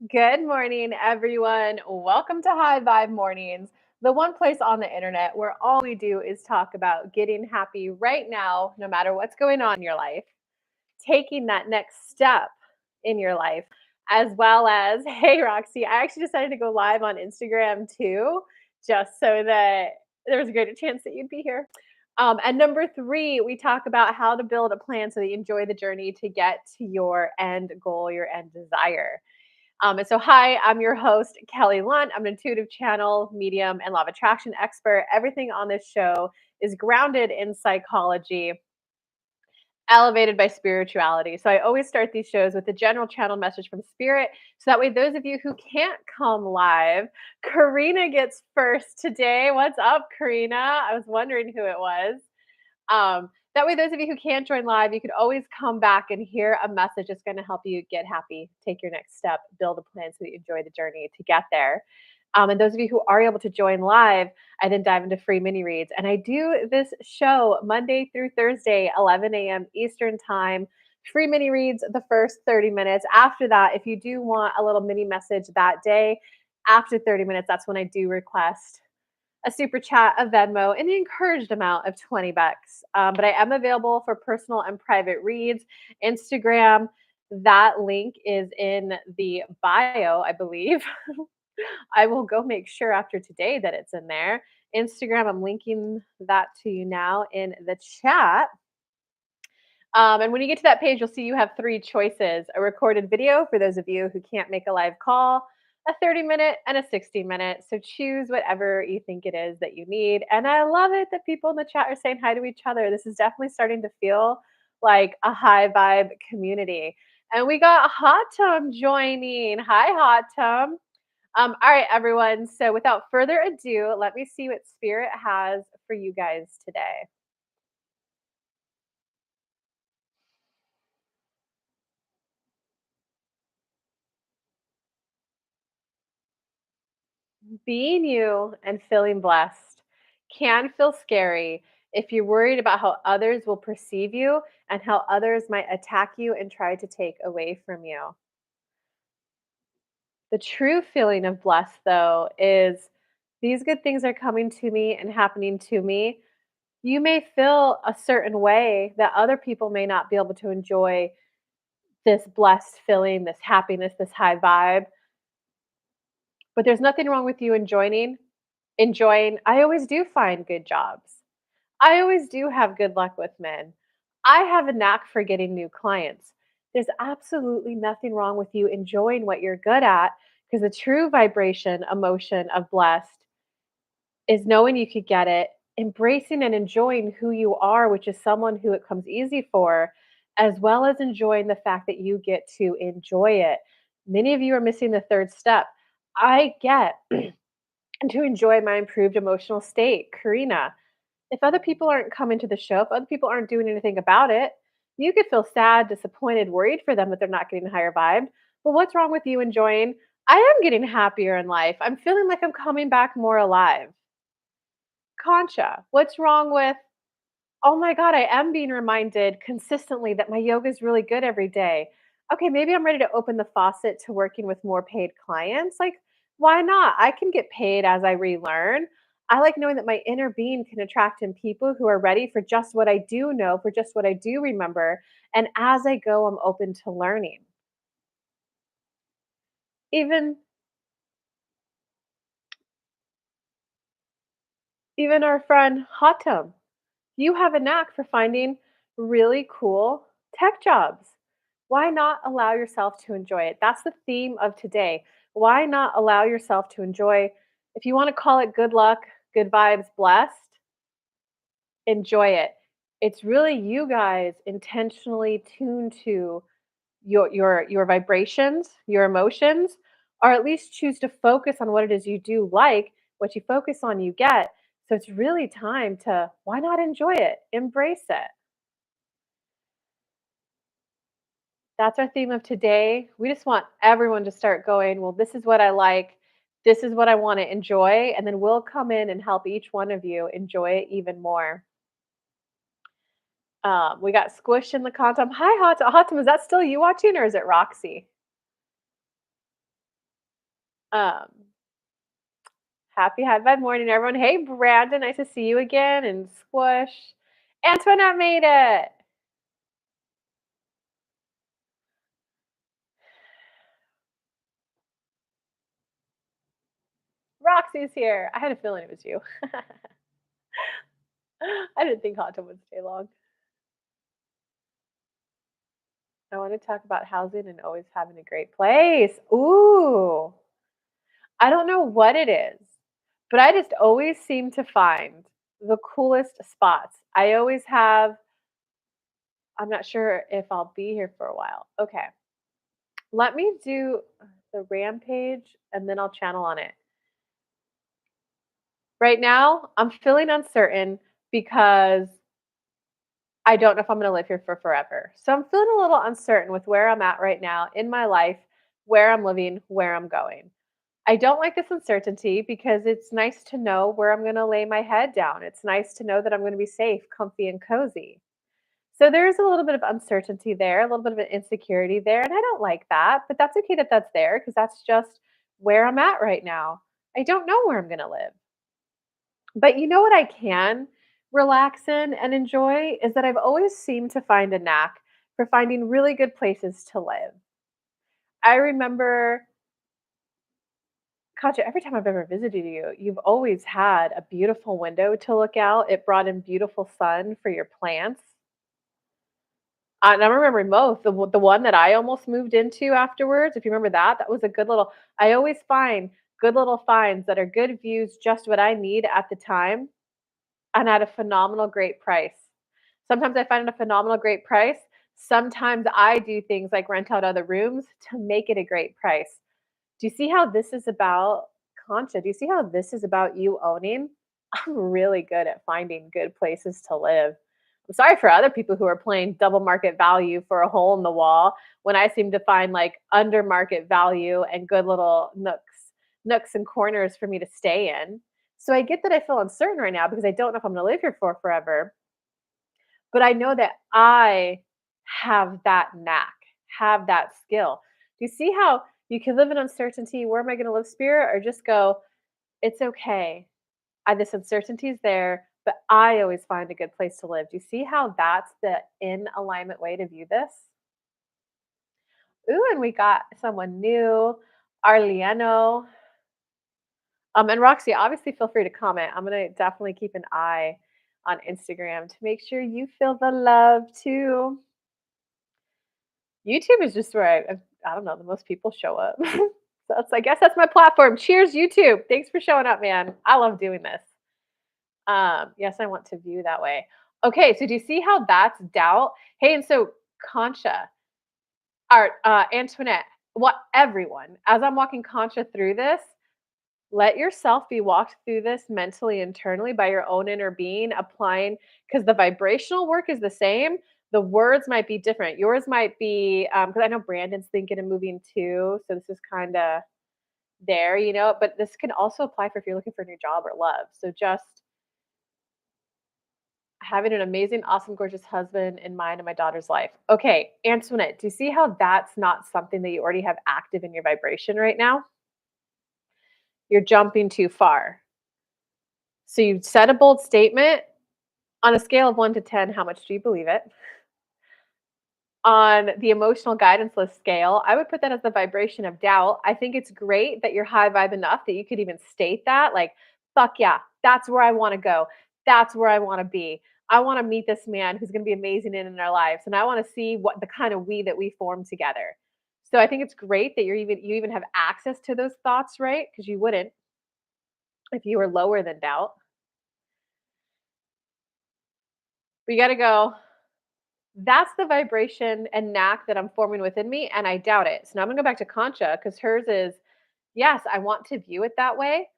Good morning, everyone. Welcome to High Vibe Mornings, the one place on the internet where all we do is talk about getting happy right now, no matter what's going on in your life, taking that next step in your life, as well as, hey, Roxy, I actually decided to go live on Instagram too, just so that there was a greater chance that you'd be here. And number three, we talk about how to build a plan so that you enjoy the journey to get to your end goal, your end desire. Hi, I'm your host, Kelly Lunt. I'm an intuitive channel, medium, and law of attraction expert. Everything on this show is grounded in psychology, elevated by spirituality. So I always start these shows with a general channel message from spirit. So that way, those of you who can't come live, Karina gets first today. What's up, Karina? I was wondering who it was. That way, those of you who can't join live, you could always come back and hear a message that's going to help you get happy, take your next step, build a plan so that you enjoy the journey to get there. And those of you who are able to join live, I then dive into free mini reads. And I do this show Monday through Thursday, 11 a.m. Eastern Time. Free mini reads the first 30 minutes. After that, if you do want a little mini message that day, after 30 minutes, that's when I do request a super chat, a Venmo, and the encouraged amount of 20 bucks. But I am available for personal and private reads. Instagram, that link is in the bio, I believe. I will go make sure after today that it's in there. Instagram, I'm linking that to you now in the chat. And when you get to that page, you'll see you have three choices: a recorded video for those of you who can't make a live call, a 30-minute, and a 60-minute. So choose whatever you think it is that you need. And I love it that people in the chat are saying hi to each other. This is definitely starting to feel like a high vibe community. And we got Hot Tum joining. Hi, Hot Tum. All right, everyone. So without further ado, let me see what Spirit has for you guys today. Being you and feeling blessed can feel scary if you're worried about how others will perceive you and how others might attack you and try to take away from you. The true feeling of blessed, though, is these good things are coming to me and happening to me. You may feel a certain way that other people may not be able to enjoy this blessed feeling, this happiness, this high vibe, but there's nothing wrong with you enjoying. I always do find good jobs. I always do have good luck with men. I have a knack for getting new clients. There's absolutely nothing wrong with you enjoying what you're good at, because the true vibration, emotion of blessed is knowing you could get it, embracing and enjoying who you are, which is someone who it comes easy for, as well as enjoying the fact that you get to enjoy it. Many of you are missing the third step. I get to enjoy my improved emotional state. Karina, if other people aren't coming to the show, if other people aren't doing anything about it, you could feel sad, disappointed, worried for them that they're not getting a higher vibe. But what's wrong with you enjoying? I am getting happier in life. I'm feeling like I'm coming back more alive. Concha, what's wrong with, oh my God, I am being reminded consistently that my yoga is really good every day. Okay, maybe I'm ready to open the faucet to working with more paid clients. Like, why not? I can get paid as I relearn. I like knowing that my inner being can attract in people who are ready for just what I do know, for just what I do remember. And as I go, I'm open to learning. Even even our friend Hatem, you have a knack for finding really cool tech jobs. Why not allow yourself to enjoy it? That's the theme of today. Why not allow yourself to enjoy? If you want to call it good luck, good vibes, blessed, enjoy it. It's really you guys intentionally tuned to your vibrations, your emotions, or at least choose to focus on what it is you do like. What you focus on, you get. So it's really time to, why not enjoy it? Embrace it. That's our theme of today. We just want everyone to start going, well, this is what I like. This is what I want to enjoy. And then we'll come in and help each one of you enjoy it even more. We got Squish in the content. Hi, Hot. Is that still you watching or is it Roxy? Um, Happy High Vibe morning, everyone. Hey, Brandon, nice to see you again. And Squish. Antoinette made it. Roxy's here. I had a feeling it was you. I didn't think Hot Tub would stay long. I want to talk about housing and always having a great place. Ooh, I don't know what it is, but I just always seem to find the coolest spots. I always have, I'm not sure if I'll be here for a while. Okay, let me do the rampage and then I'll channel on it. Right now, I'm feeling uncertain because I don't know if I'm going to live here for forever. So I'm feeling a little uncertain with where I'm at right now in my life, where I'm living, where I'm going. I don't like this uncertainty because it's nice to know where I'm going to lay my head down. It's nice to know that I'm going to be safe, comfy, and cozy. So there's a little bit of uncertainty there, a little bit of an insecurity there. And I don't like that, but that's okay that that's there because that's just where I'm at right now. I don't know where I'm going to live. But you know what I can relax in and enjoy is that I've always seemed to find a knack for finding really good places to live. I remember, Katja, every time I've ever visited you, you've always had a beautiful window to look out. It brought in beautiful sun for your plants. And I remember both the one that I almost moved into afterwards. If you remember that, that was a good little. I always find good little finds that are good views, just what I need at the time and at a phenomenal great price. Sometimes I find it a phenomenal great price. Sometimes I do things like rent out other rooms to make it a great price. Do you see how this is about Concha? Do you see how this is about you owning? I'm really good at finding good places to live. I'm sorry for other people who are playing double market value for a hole in the wall when I seem to find like under market value and good little nooks and corners for me to stay in. So I get that I feel uncertain right now because I don't know if I'm going to live here for forever, but I know that I have that knack, have that skill. Do you see how you can live in uncertainty? Where am I going to live, spirit? Or just go, it's okay. This uncertainty is there, but I always find a good place to live. Do you see how that's the in alignment way to view this? Ooh, and we got someone new, Arliano. And Roxy, obviously feel free to comment. I'm gonna definitely keep an eye on Instagram to make sure you feel the love too. YouTube is just where I don't know, the most people show up. So that's I guess that's my platform. Cheers, YouTube. Thanks for showing up, man. I love doing this. Yes, I want to view that way. Okay, so do you see how that's doubt? Hey, and so Concha, Art, Antoinette, what everyone, as I'm walking Concha through this, let yourself be walked through this mentally, internally by your own inner being, applying because the vibrational work is the same. The words might be different. Yours might be because I know Brandon's thinking of moving too, so this is kind of there, But this can also apply for if you're looking for a new job or love. So just having an amazing, awesome, gorgeous husband in mine and my daughter's life. Okay, Antoinette, do you see how that's not something that you already have active in your vibration right now? You're jumping too far. So you set a bold statement on a scale of 1 to 10, how much do you believe it? On the emotional guidance list scale, I would put that as the vibration of doubt. I think it's great that you're high vibe enough that you could even state that, like, fuck yeah, that's where I want to go. That's where I want to be. I want to meet this man who's going to be amazing in our lives, and I want to see what the kind of we that we form together. So I think it's great that you even have access to those thoughts, right? Because you wouldn't if you were lower than doubt. But you got to go. That's the vibration and knack that I'm forming within me, and I doubt it. So now I'm gonna go back to Concha because hers is, yes, I want to view it that way.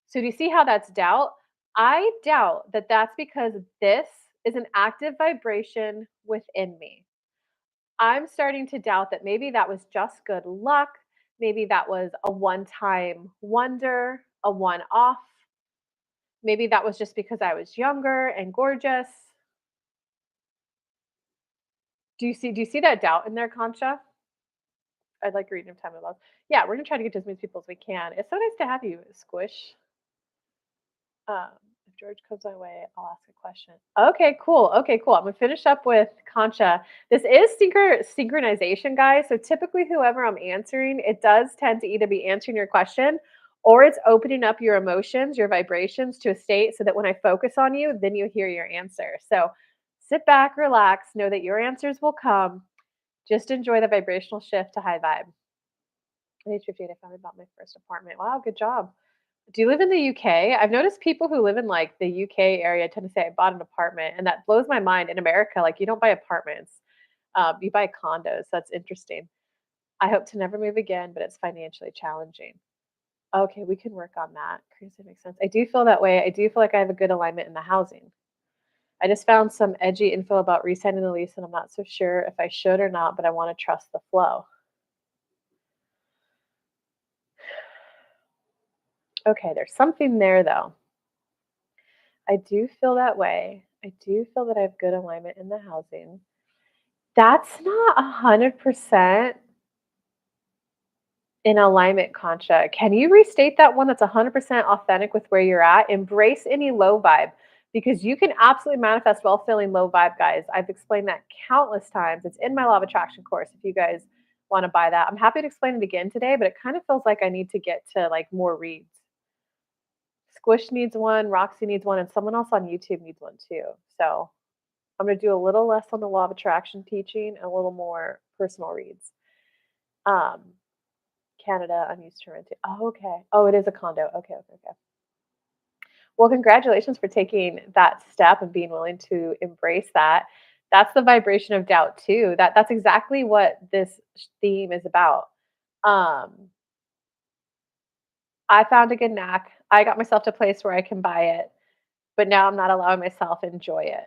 So do you see how that's doubt? I doubt that that's because this is an active vibration within me. I'm starting to doubt that maybe that was just good luck. Maybe that was a one time wonder, a one off. Maybe that was just because I was younger and gorgeous. Do you see that doubt in there, Concha? I'd like reading of time and love. Yeah, we're gonna try to get to as many people as we can. It's so nice to have you, Squish. Um, if George comes my way, I'll ask a question. Okay, cool. Okay, cool. I'm gonna finish up with Concha. This is synchronization, guys. So typically, whoever I'm answering, it does tend to either be answering your question or it's opening up your emotions, your vibrations to a state so that when I focus on you, then you hear your answer. So sit back, relax, know that your answers will come. Just enjoy the vibrational shift to high vibe. Age 58, I found out about my first apartment. Wow, good job. Do you live in the UK? I've noticed people who live in like the UK area tend to say I bought an apartment, and that blows my mind. In America, like you don't buy apartments, you buy condos. That's interesting. I hope to never move again, but it's financially challenging. Okay, we can work on that. Crazy makes sense. I do feel that way. I do feel like I have a good alignment in the housing. I just found some edgy info about resigning the lease, and I'm not so sure if I should or not, but I want to trust the flow. Okay, there's something there though. I do feel that way. I do feel that I have good alignment in the housing. That's not 100% in alignment, Concha. Can you restate that one that's 100% authentic with where you're at? Embrace any low vibe because you can absolutely manifest while feeling low vibe, guys. I've explained that countless times. It's in my Law of Attraction course if you guys want to buy that. I'm happy to explain it again today, but it kind of feels like I need to get to like more reads. Squish needs one, Roxy needs one, and someone else on YouTube needs one too. So I'm going to do a little less on the law of attraction teaching and a little more personal reads. Um, Canada, I'm used to renting. Oh, okay. Oh, it is a condo. Okay, okay, okay. Well, congratulations for taking that step and being willing to embrace that. That's the vibration of doubt too. That's exactly what this theme is about. Um, I found a good knack. I got myself to a place where I can buy it, but now I'm not allowing myself to enjoy it.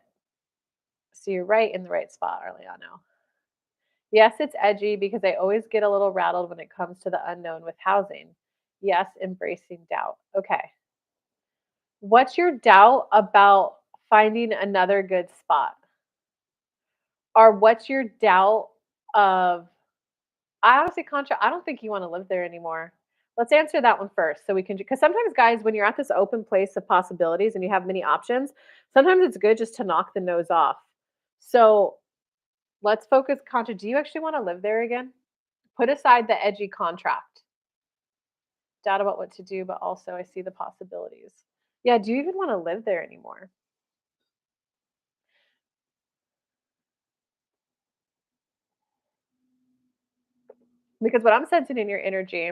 So you're right in the right spot, Arliano. Yes, it's edgy because I always get a little rattled when it comes to the unknown with housing. Yes, embracing doubt. Okay. What's your doubt about finding another good spot? Or what's your doubt of, I honestly, Contra, I don't think you want to live there anymore. Let's answer that one first so we can, because sometimes, guys, when you're at this open place of possibilities and you have many options, sometimes it's good just to knock the nose off. So let's focus, Contra. Do you actually want to live there again? Put aside the edgy contract. Doubt about what to do, but also I see the possibilities. Yeah, do you even want to live there anymore? Because what I'm sensing in your energy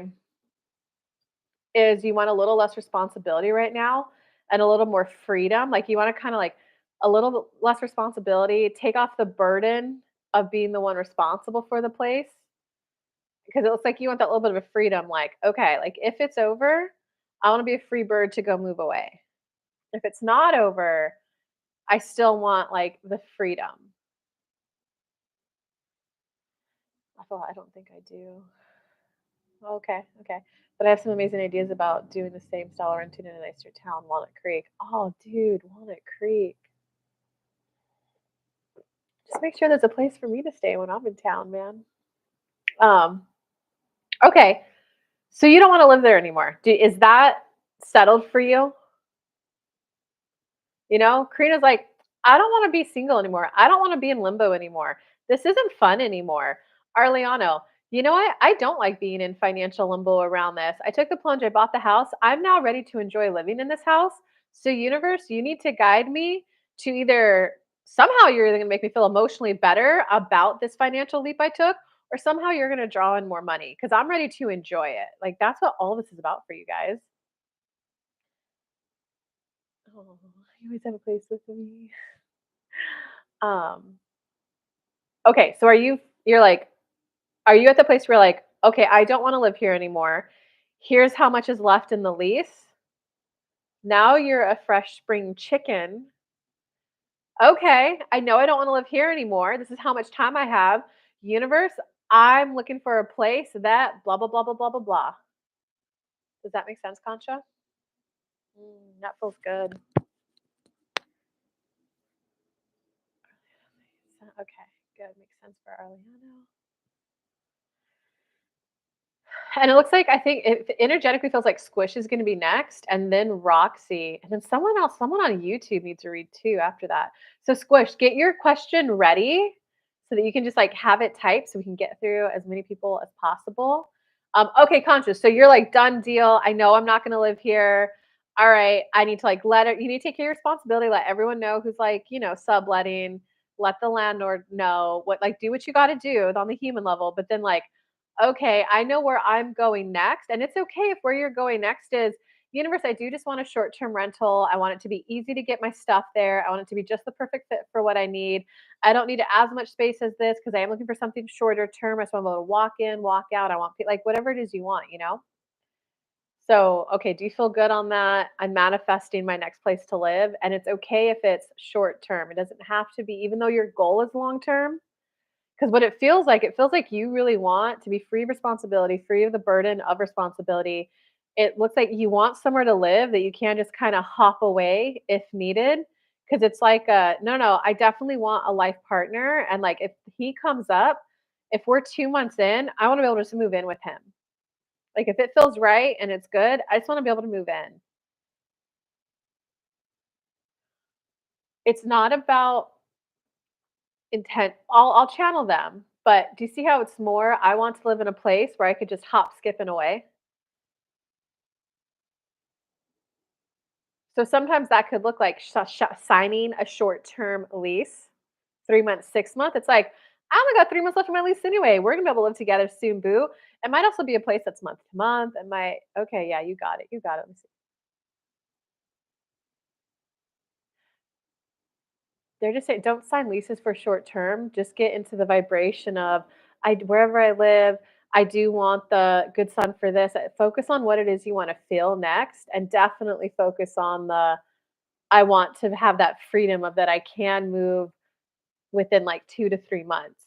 is you want a little less responsibility right now and a little more freedom. Like you want to kind of like a little bit less responsibility, take off the burden of being the one responsible for the place. Because it looks like you want that little bit of a freedom, like, okay, like if it's over, I want to be a free bird to go move away. If it's not over, I still want like the freedom. I don't think I do. Okay, okay. But I have some amazing ideas about doing the same style renting in a nicer town, Walnut Creek. Oh, dude, Walnut Creek. Just make sure there's a place for me to stay when I'm in town, man. Um, okay. So you don't want to live there anymore. Is that settled for you? You know, Karina's like, I don't want to be single anymore. I don't want to be in limbo anymore. This isn't fun anymore. Arliano, you know what? I don't like being in financial limbo around this. I took the plunge. I bought the house. I'm now ready to enjoy living in this house. So, universe, you need to guide me to either somehow you're either going to make me feel emotionally better about this financial leap I took, or somehow you're going to draw in more money because I'm ready to enjoy it. Like, that's what all this is about for you guys. Oh, you always have a place with me. Um, okay, so you're like, are you at the place where like, okay, I don't want to live here anymore. Here's how much is left in the lease. Now you're a fresh spring chicken. Okay, I know I don't want to live here anymore. This is how much time I have. Universe, I'm looking for a place that blah blah blah blah blah blah blah. Does that make sense, Concha? That feels good. Okay, good. Makes sense for Arliano. And it looks like I think it energetically feels like Squish is gonna be next, and then Roxy, and then someone else, someone on YouTube needs to read too after that. So Squish, get your question ready so that you can just like have it typed so we can get through as many people as possible. Okay, conscious. So you're like done deal. I know I'm not gonna live here. All right, I need to like let it. You need to take your responsibility. Let everyone know who's like subletting. Let the landlord know what like do what you got to do on the human level, but then like okay, I know where I'm going next. And it's okay if where you're going next is universe, I do just want a short term rental. I want it to be easy to get my stuff there. I want it to be just the perfect fit for what I need. I don't need as much space as this because I am looking for something shorter term. I just want to be able to walk in, walk out. I want like whatever it is you want, you know? So, okay, do you feel good on that? I'm manifesting my next place to live. And it's okay if it's short term. It doesn't have to be, even though your goal is long term, because what it feels like you really want to be free of responsibility, free of the burden of responsibility. It looks like you want somewhere to live that you can just kind of hop away if needed. Because it's like, no, no, I definitely want a life partner. And like, if he comes up, if we're 2 months in, I want to be able to just move in with him. Like, if it feels right and it's good, I just want to be able to move in. It's not about intent. I'll channel them. But do you see how it's more? I want to live in a place where I could just hop, skip, and away. So sometimes that could look like signing a short-term lease, 3 months, 6 month. It's like, I only got 3 months left of my lease anyway. We're gonna be able to live together soon, boo. It might also be a place that's month to month. It might, okay, yeah, you got it. You got it. Let me see. They're just saying, don't sign leases for short term. Just get into the vibration of wherever I live. I do want the good sun for this. Focus on what it is you want to feel next, and definitely focus on the I want to have that freedom of that I can move within like 2 to 3 months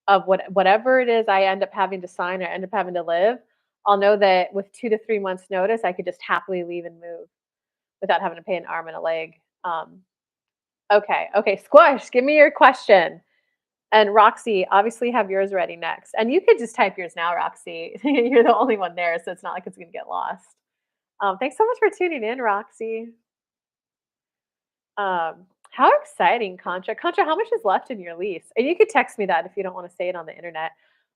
of whatever it is I end up having to sign or end up having to live. I'll know that with 2 to 3 months notice, I could just happily leave and move without having to pay an arm and a leg. Okay, okay, Squish, give me your question. And Roxy, obviously have yours ready next. And you could just type yours now, Roxy. You're the only one there, so it's not like it's gonna get lost. Thanks so much for tuning in, Roxy. How exciting, Contra. Contra, how much is left in your lease? And you could text me that if you don't want to say it on the internet.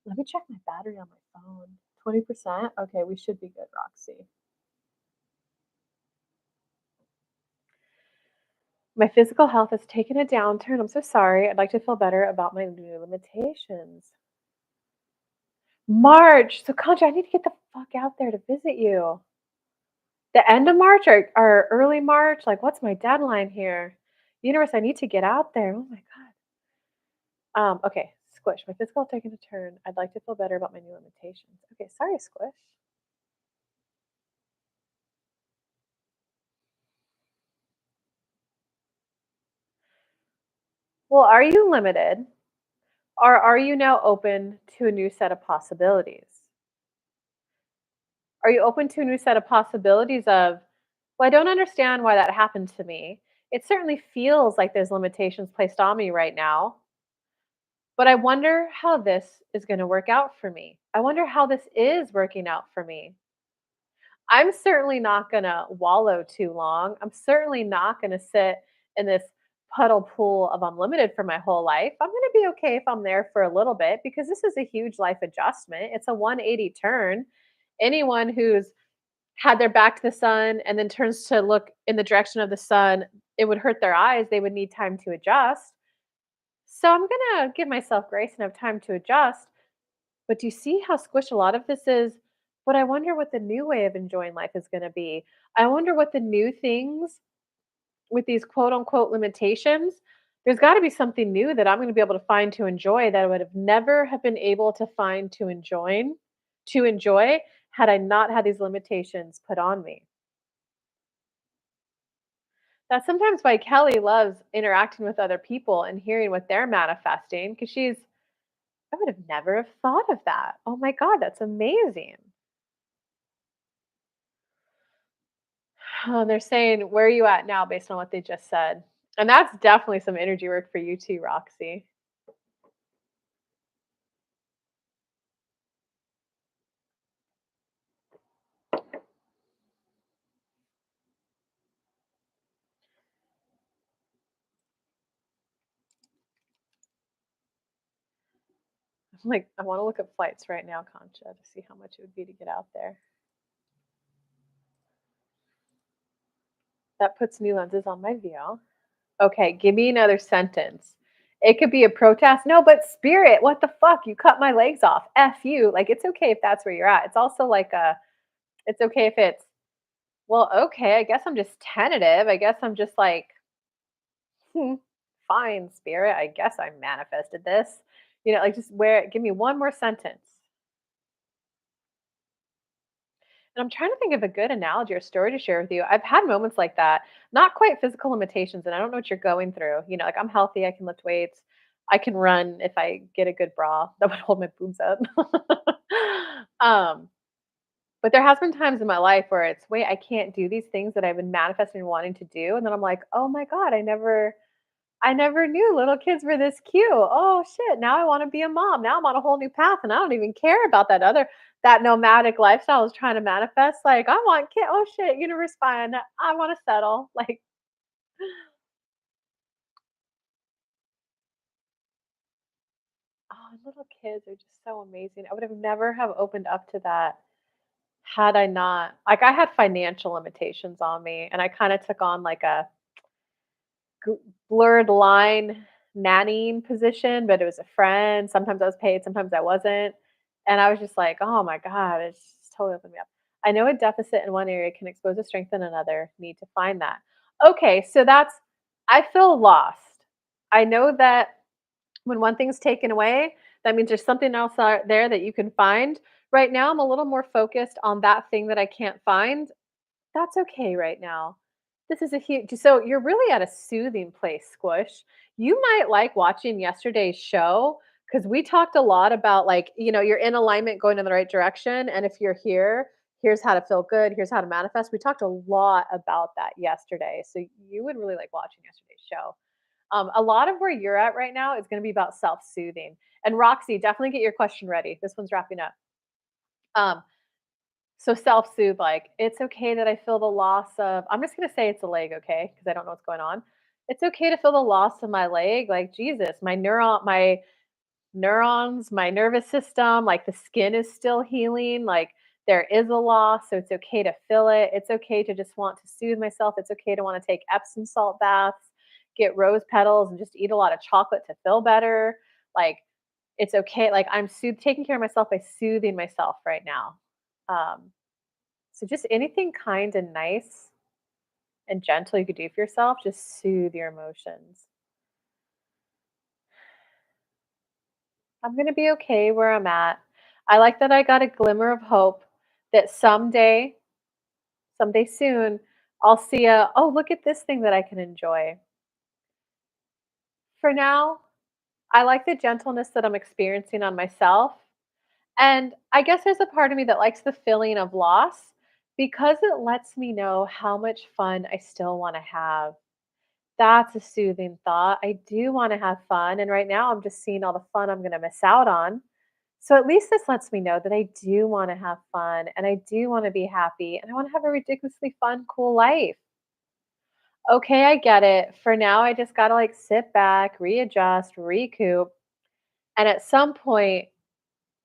Let me check my battery on my phone. 20%? Okay, we should be good, Roxy. My physical health has taken a downturn. I'm so sorry. I'd like to feel better about my new limitations. March. So, Contra, I need to get the fuck out there to visit you. The end of March or early March? Like, what's my deadline here? Universe, I need to get out there. Oh my God. Okay, Squish. My physical taking a turn. I'd like to feel better about my new limitations. Okay, sorry, Squish. Well, are you limited or are you now open to a new set of possibilities? Are you open to a new set of possibilities of, well, I don't understand why that happened to me. It certainly feels like there's limitations placed on me right now, but I wonder how this is going to work out for me. I wonder how this is working out for me. I'm certainly not gonna wallow too long. I'm certainly not gonna sit in this puddle pool of unlimited for my whole life. I'm gonna be okay if I'm there for a little bit because this is a huge life adjustment. It's a 180 turn. Anyone who's had their back to the sun and then turns to look in the direction of the sun, it would hurt their eyes. They would need time to adjust. So I'm gonna give myself grace and have time to adjust. But do you see how squished a lot of this is? But I wonder what the new way of enjoying life is going to be. I wonder what the new things with these quote unquote limitations. There's got to be something new that I'm going to be able to find to enjoy that I would have never have been able to find to enjoy had I not had these limitations put on me. That's sometimes why Kelly loves interacting with other people and hearing what they're manifesting because I would have never have thought of that. Oh my God, that's amazing. Oh, they're saying, "Where are you at now?" based on what they just said. And that's definitely some energy work for you too, Roxy. Like, I want to look at flights right now, Concha, to see how much it would be to get out there. That puts new lenses on my view. Okay, give me another sentence. It could be a protest. No, but Spirit, what the fuck? You cut my legs off. F you. Like, it's okay if that's where you're at. It's also like it's okay if it's, well, okay, I guess I'm just tentative. I guess I'm just like, hmm, fine, Spirit. I guess I manifested this. Like just give me one more sentence. And I'm trying to think of a good analogy or story to share with you. I've had moments like that, not quite physical limitations, and I don't know what you're going through. Like I'm healthy, I can lift weights, I can run if I get a good bra that would hold my boobs up. um, but there has been times in my life where it's, wait, I can't do these things that I've been manifesting and wanting to do, and then I'm like, oh my god, I never knew little kids were this cute. Oh shit, now I wanna be a mom. Now I'm on a whole new path and I don't even care about that nomadic lifestyle I was trying to manifest. Like, I want kid. Oh shit, universe fine. I wanna settle. Like, oh, little kids are just so amazing. I would have never have opened up to that had I not, like, I had financial limitations on me and I kinda took on like a g blurred line nannying position, but it was a friend. Sometimes I was paid, sometimes I wasn't. And I was just like, "Oh my god, it's just totally opened me up." I know a deficit in one area can expose a strength in another. Need to find that. Okay, so that's, I feel lost. I know that when one thing's taken away, that means there's something else out there that you can find. Right now, I'm a little more focused on that thing that I can't find. That's okay right now. This is a huge, so you're really at a soothing place, Squish. You might like watching yesterday's show because we talked a lot about, like, you're in alignment going in the right direction. And if you're here, here's how to feel good, here's how to manifest. We talked a lot about that yesterday. So you would really like watching yesterday's show. A lot of where you're at right now is going to be about self soothing. And Roxy, definitely get your question ready. This one's wrapping up. Um, so self-soothe, like, "It's okay that I feel the loss of," I'm just gonna say it's a leg, okay, because I don't know what's going on. "It's okay to feel the loss of my leg, like, Jesus, my neurons, my nervous system, like, the skin is still healing, like, there is a loss, so it's okay to feel it. It's okay to just want to soothe myself. It's okay to wanna take Epsom salt baths, get rose petals, and just eat a lot of chocolate to feel better. Like, it's okay, like, I'm taking care of myself by soothing myself right now." Um so just anything kind and nice and gentle you could do for yourself, just soothe your emotions. I'm going to be okay where I'm at. I like that I got a glimmer of hope that someday soon, I'll see oh, look at this thing that I can enjoy. For now, I like the gentleness that I'm experiencing on myself. And I guess there's a part of me that likes the feeling of loss because it lets me know how much fun I still want to have. That's a soothing thought. I do wanna have fun, and right now I'm just seeing all the fun I'm gonna miss out on. So at least this lets me know that I do wanna have fun, and I do wanna be happy, and I wanna have a ridiculously fun, cool life. Okay, I get it. For now, I just gotta, like, sit back, readjust, recoup, and at some point,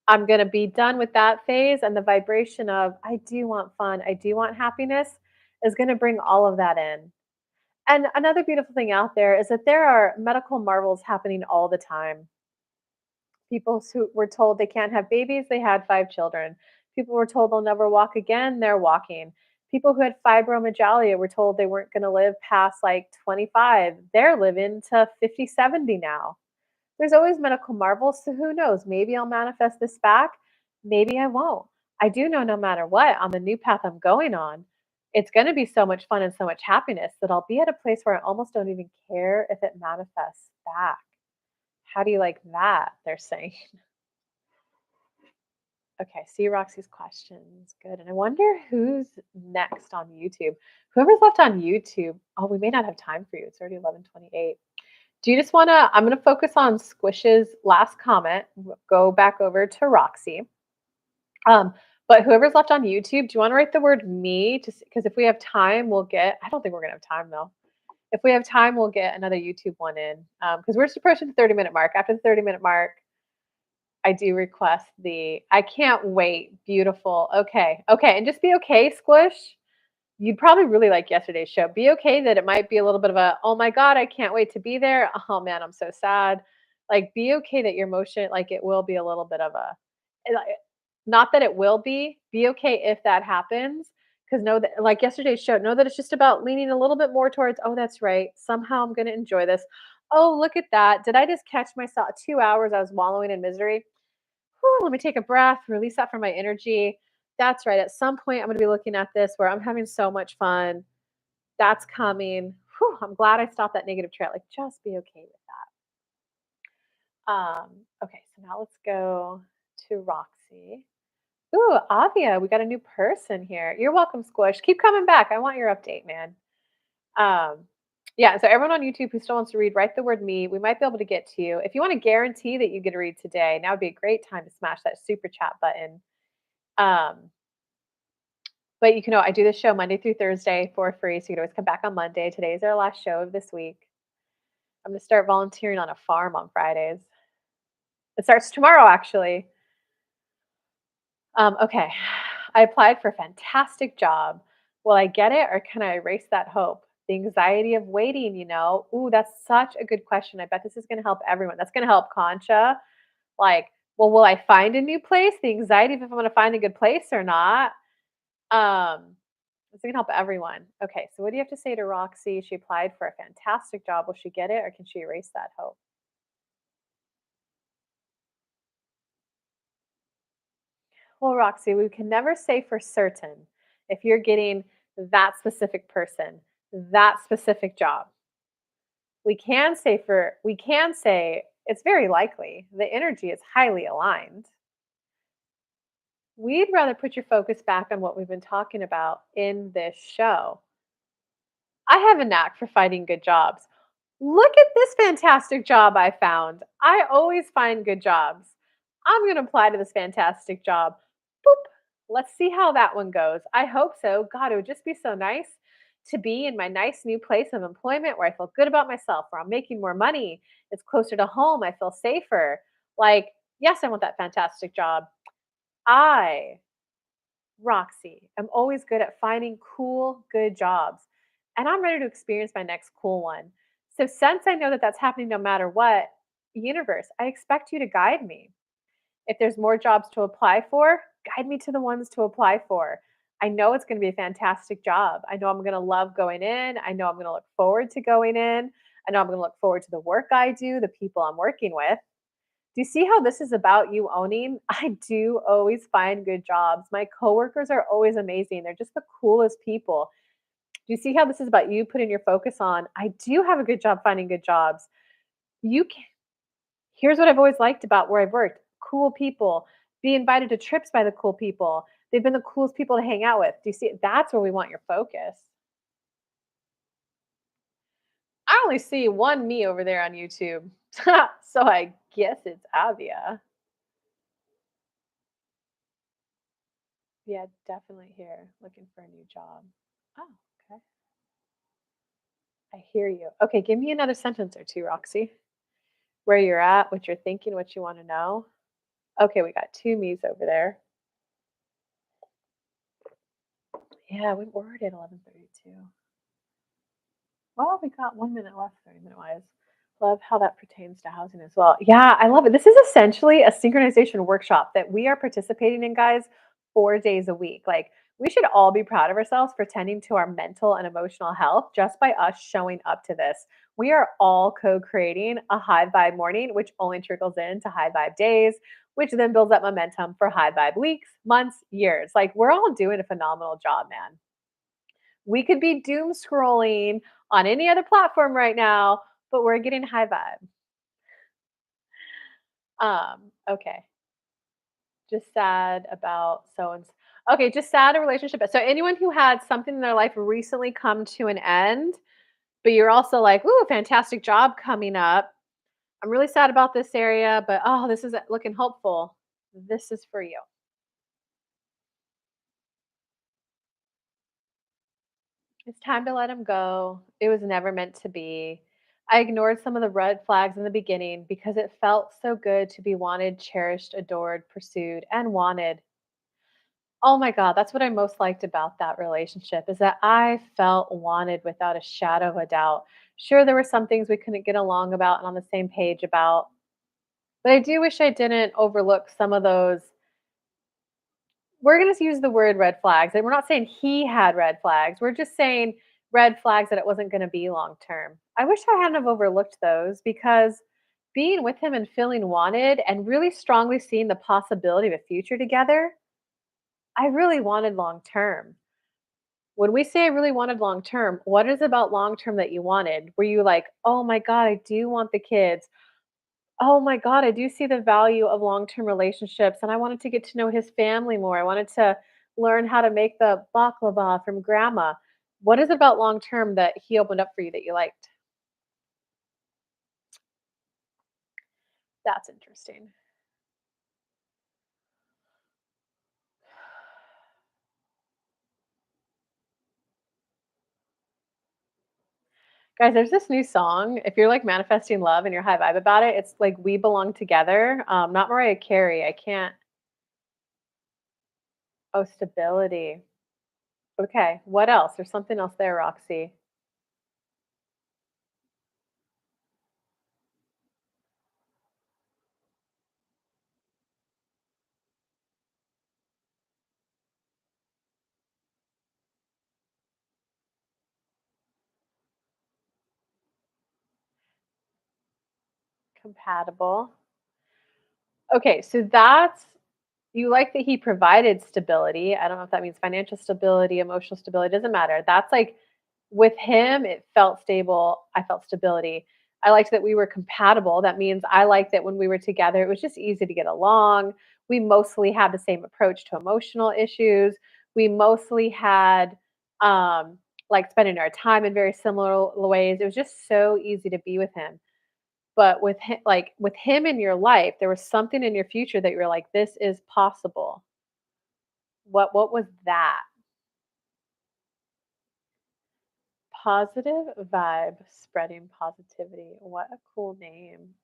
I'm gonna be done with that phase, and the vibration of, "I do want fun, I do want happiness," is gonna bring all of that in. And another beautiful thing out there is that there are medical marvels happening all the time. People who were told they can't have babies, they had 5 children. People were told they'll never walk again, they're walking. People who had fibromyalgia were told they weren't going to live past like 25. They're living to 50, 70 now. There's always medical marvels, so who knows? Maybe I'll manifest this back, maybe I won't. I do know no matter what, on the new path I'm going on, it's going to be so much fun and so much happiness that I'll be at a place where I almost don't even care if it manifests back. How do you like that? They're saying. Okay, see Roxy's questions. Good. And I wonder who's next on YouTube. Whoever's left on YouTube. Oh, we may not have time for you. It's already 11:28. Do you just want to? I'm going to focus on Squish's last comment. Go back over to Roxy. Um, but whoever's left on YouTube, do you want to write the word me? Just because if we have time, we'll get. I don't think we're going to have time though. If we have time, we'll get another YouTube one in because we're just approaching the 30-minute mark. After the 30-minute mark, I do request the I can't wait, beautiful. Okay. Okay. And just be okay, Squish. You'd probably really like yesterday's show. Be okay that it might be a little bit of a, oh my God, I can't wait to be there. Oh man, I'm so sad. Like, be okay that your emotion, like, it will be a little bit of a, not that it will be okay if that happens. Cause know that, like yesterday's show, know that it's just about leaning a little bit more towards, oh, that's right. Somehow I'm going to enjoy this. Oh, look at that. Did I just catch myself 2 hours? I was wallowing in misery. Whew, let me take a breath, release that from my energy. That's right. At some point, I'm going to be looking at this where I'm having so much fun. That's coming. Whew, I'm glad I stopped that negative trail. Like, just be okay with that. Okay, so now let's go to Roxy. Ooh, Avia, we got a new person here. You're welcome, Squish. Keep coming back. I want your update, man. Um, yeah, so everyone on YouTube who still wants to read, write the word me. We might be able to get to you. If you want to guarantee that you get to read today, now would be a great time to smash that super chat button. Um, but you can know I do this show Monday through Thursday for free, so you can always come back on Monday. Today is our last show of this week. I'm gonna start volunteering on a farm on Fridays. It starts tomorrow, actually. Okay. I applied for a fantastic job. Will I get it or can I erase that hope? The anxiety of waiting, you know? Ooh, that's such a good question. I bet this is going to help everyone. That's going to help Concha. Like, well, will I find a new place? The anxiety of if I'm going to find a good place or not. It's going to help everyone. Okay, so what do you have to say to Roxy? She applied for a fantastic job. Will she get it or can she erase that hope? Well, Roxy, we can never say for certain if you're getting that specific person, that specific job. We can say it's very likely the energy is highly aligned. We'd rather put your focus back on what we've been talking about in this show. I have a knack for finding good jobs. Look at this fantastic job I found. I always find good jobs. I'm going to apply to this fantastic job. Boop. Let's see how that one goes. I hope so. God, it would just be so nice to be in my nice new place of employment where I feel good about myself, where I'm making more money. It's closer to home. I feel safer. Like, yes, I want that fantastic job. I Roxy. I'm always good at finding cool, good jobs. And I'm ready to experience my next cool one. So, since I know that that's happening no matter what, universe, I expect you to guide me. If there's more jobs to apply for, guide me to the ones to apply for. I know it's going to be a fantastic job. I know I'm going to love going in. I know I'm going to look forward to going in. I know I'm going to look forward to the work I do, the people I'm working with. Do you see how this is about you owning? I do always find good jobs. My coworkers are always amazing. They're just the coolest people. Do you see how this is about you putting your focus on, I do have a good job finding good jobs. You can Here's what I've always liked about where I've worked. Cool people. Be invited to trips by the cool people. They've been the coolest people to hang out with. Do you see? That's where we want your focus. I only see one me over there on YouTube. So I guess it's Avia. Yeah, definitely here. Looking for a new job. Oh, okay. I hear you. Okay, give me another sentence or two, Roxy. Where you're at, what you're thinking, what you want to know. Okay, we got two me's over there. Yeah, we're already at 11:32. Well, we got 1 minute left, 30-minute wise. Love how that pertains to housing as well. Yeah, I love it. This is essentially a synchronization workshop that we are participating in, guys, 4 days a week. Like, we should all be proud of ourselves for tending to our mental and emotional health just by us showing up to this. We are all co creating a high vibe morning, which only trickles into high vibe days, which then builds up momentum for high vibe weeks, months, years. Like, we're all doing a phenomenal job, man. We could be doom scrolling on any other platform right now, but we're getting high vibe. Okay. Just sad about so and okay, just sad a relationship. So anyone who had something in their life recently come to an end, but you're also like, ooh, fantastic job coming up. I'm really sad about this area, but oh, this is looking hopeful. This is for you. It's time to let him go. It was never meant to be. I ignored some of the red flags in the beginning because it felt so good to be wanted, cherished, adored, pursued, and wanted. Oh my god, that's what I most liked about that relationship is that I felt wanted without a shadow of a doubt. Sure, there were some things we couldn't get along about and on the same page about, but I do wish I didn't overlook some of those. We're going to use the word red flags, and we're not saying he had red flags. We're just saying red flags that it wasn't going to be long term. I wish I hadn't have overlooked those because being with him and feeling wanted and really strongly seeing the possibility of a future together, I really wanted long term. When we say I really wanted long term, what is about long term that you wanted? Were you like, oh my God, I do want the kids? Oh my God, I do see the value of long-term relationships, and I wanted to get to know his family more. I wanted to learn how to make the baklava from grandma. What is it about long term that he opened up for you that you liked? That's interesting. Guys, there's this new song. If you're like manifesting love and you're high vibe about it, it's like We Belong Together. Not Mariah Carey. I can't. Oh, stability. Okay. What else? There's something else there, Roxy. Compatible. Okay, so that's you like that he provided stability. I don't know if that means financial stability, emotional stability, doesn't matter. That's like with him, it felt stable. I felt stability. I liked that we were compatible. That means I liked that when we were together, it was just easy to get along. We mostly had the same approach to emotional issues. We mostly had like spending our time in very similar ways. It was just so easy to be with him. But with with him in your life, there was something in your future that you were like, "This is possible." What was that? Positive vibe, spreading positivity. What a cool name.